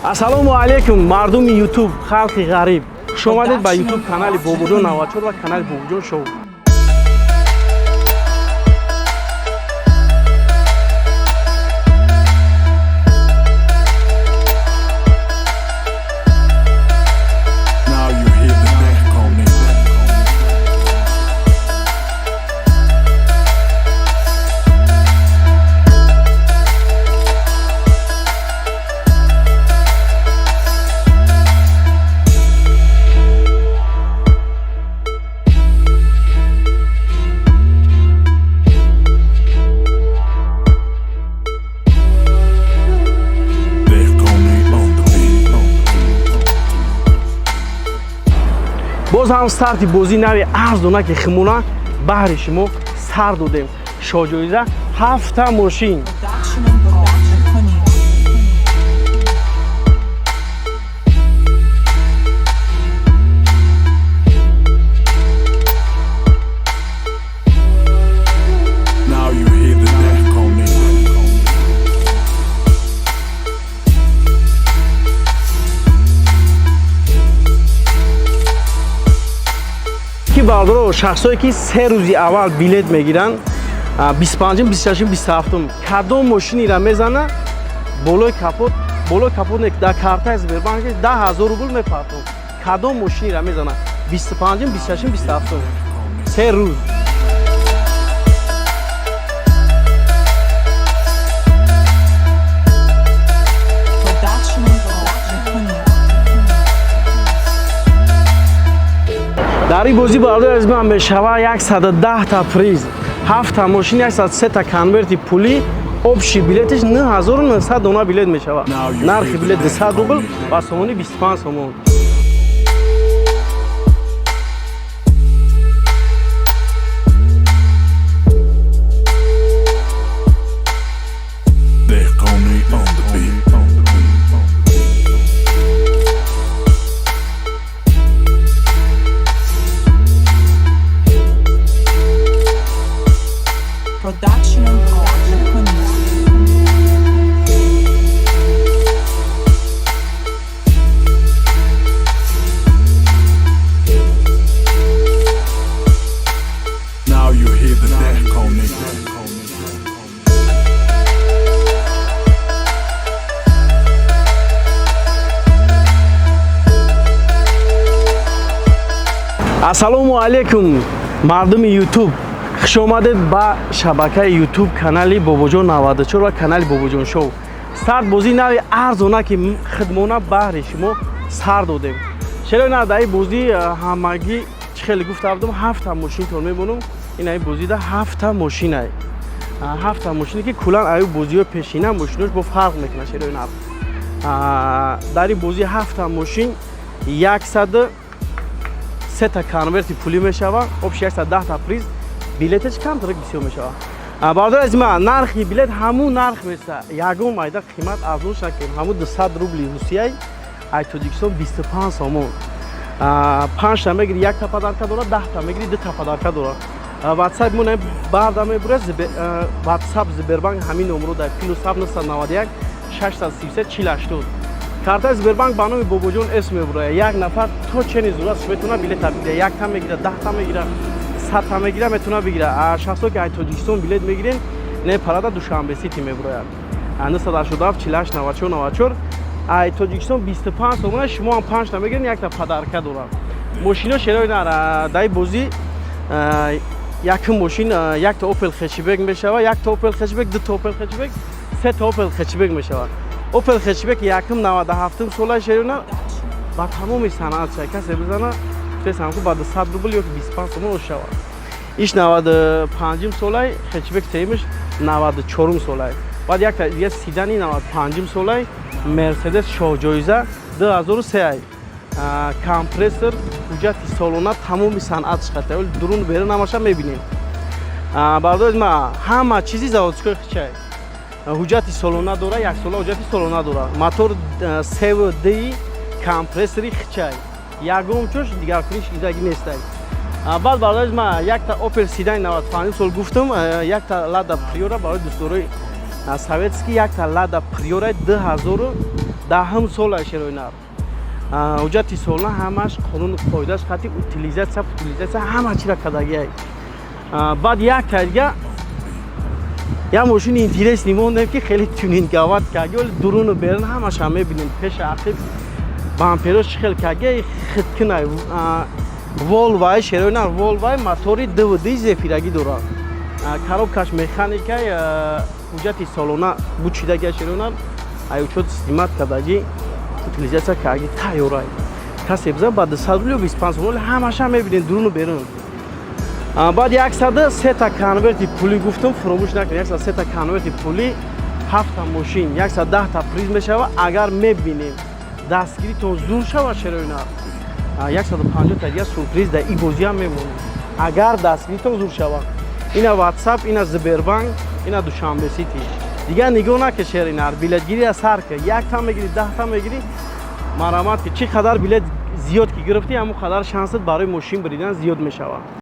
Ассалому алейкум, мардуми YouTube, халқи ғариб. Хуш омадед ба YouTube канали Бобоҷон Навачор ва канали Бобоҷон Шоу. боз ҳам старти бозии нави арзонаки химона баҳри шумо сар додем. Шоҷоиза 7 мошин. бардоро шахсое ки 3 рӯзи аввал билет мегиранд 25, 26, 27 кадом мошинира мезана болои капот не дар картаи Сбербанк 10,000 рубл мепартон. Кадом мошинира мезана 25, 26, 27 3 рӯз. дар ин бозӣ бардори аз ман мешава 110 та приз, 7 та мошин, 103 та конверти пулӣ, общий билетиш 9900 дона билет мешава. Нархи билет 200 рубл ва сомони 25 сомон. Ассалому алейкум, мардуми YouTube. Хуш омадед ба шабакаи YouTube канали Бобоҷон 94 ва канали Бобоҷон Шоу. Старт бозии нави арзона ки хидмона баҳри шумо сар додем. Чаро на дар ин бозӣ ҳамагӣ чӣ хеле гуфта будам 7 та мошинтон мебонам. Ин ай бозида 7 та мошинай. 7 та мошине ки кулан аю бозиҳои пешина мошинош бо фарқ мекунад. Чаро на дар ин бозӣ 7 та мошин 103 та конверти пулӣ мешава, общий 110 та приз, билеташ камтар бисёр мешава. Бардор аз ман нархи билет ҳамун нарх места. Ягон майда қимат арзон шакем. Ҳамун 200 рубли Русияй, ай Тоҷикистон 25 сомон. 5 та мегири 1 та падарка дора, 10 та мегири 2 та падарка дора. WhatsApp мон барда мебурад WhatsApp Сбербанк ҳамин номеро дар +791 633 4080. Карта Сбербанк ба номи Бобоҷон эс мебурад. Як нафар то чени зурат метавона билет бигирад. 1 та мегирад, 10 та мегирад, 100 та мегирад метавона бигирад. Шахсо ки ай Тоҷикистон билет мегирен, не парада Душанбе Сити мебурад. 987 48 94 94. Ай Тоҷикистон 25 сомона, шумо ҳам 5 та мегирен, 1 та падарка дорад. Мошино шерои нара дай бозӣ якум мошин 1 та Opel Hatchback мешава, 1 та Opel Hatchback, 2 та Opel Hatchback, 3 та Opel Hatchback мешава. Opel Hatchback якум 97 солаи шерона ба тамоми санаат чай касе бизана фесам ку ба 200 рубл ё 25 сомон шава. Иш 95 солаи Hatchback темиш 94 солаи. Баъд як та дигар Sidani 95 солаи Mercedes шоҳҷоиза 2003 компрессор ҳуҷҷати солона тамоми санаат шахата дурун берун ҳамаша мебинем. Бардоз ма ҳама чизи заводскои хичай. ҳуҷҷати солона дора, 1 сола ҳуҷҷати солона дора. Мотор CVD компрессори хичай. Ягон чош дигар куниш идаги нестай. Баъд бардоз ма як та Opel Sidani 95 сол гуфтам, як та Lada Priora барои дӯстдорои советский, як та Lada Priora 10 сола шероинар ҳуҷҷати солна ҳамаш қонуну қоидаш хати утилизатсия ҳама чира кардагиай баъд як тайга як мошини интересни мондем ки хеле тюнингават карги вале дуруну берун ҳамаш ҳам мебинем пеша ақиб бамперош чӣ хел карги хиткинай волвай шероинар волвай мотори двди зефирагӣ дорад коробкаш механикай ҳуҷҷати солона бучидагия шероинар учет симат кардагӣ утилизатсия карги тайёрай касе биза ба 200 рубли 25 рубли ҳамаша мебинем дуруну берун баъд 103 та конверти пулӣ гуфтам фуромӯш накунед 103 та конверти пулӣ 7 та мошин 110 та приз мешава агар мебинем дастгиритон зур шава шероинар 150 та дигар сурприз дар ин бозӣ ҳам мемонад агар дастгиритон зур шава ина WhatsApp ина Сбербанк ина Душанбе сити дигар нигоҳ накунед шероинар билетгирия сар ка 1 та мегирӣ 10 та мегирӣ марамат ки чӣ қадар билет зиёд ки гирифтӣ ҳамон қадар шансат барои мошин биридан зиёд мешавад